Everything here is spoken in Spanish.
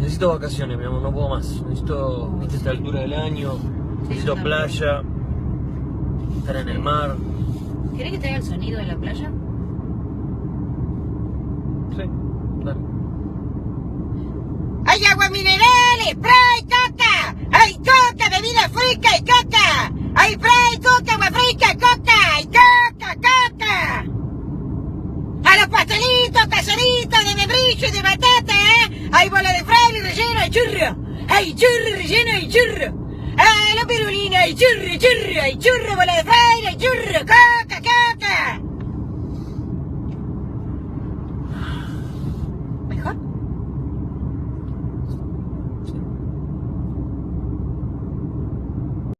Necesito vacaciones, mi amor, no puedo más. Necesito, viste, esta altura del año. Necesito playa, estar en el mar. ¿Querés que te haga el sonido de la playa? Sí, dale. ¡Hay agua mineral, spray, coca! ¡Hay coca, bebida fresca y coca! ¡Hay spray, coca, agua fresca, coca! ¡Y coca, coca! ¡A los pastelitos caseritos de membrillo y de batata, ¡hay bola de fraile relleno y churro! ¡Hay churro relleno y churro! ¡Ah, la pirulina y churro, churro! ¡Hay churro, bola de fraile!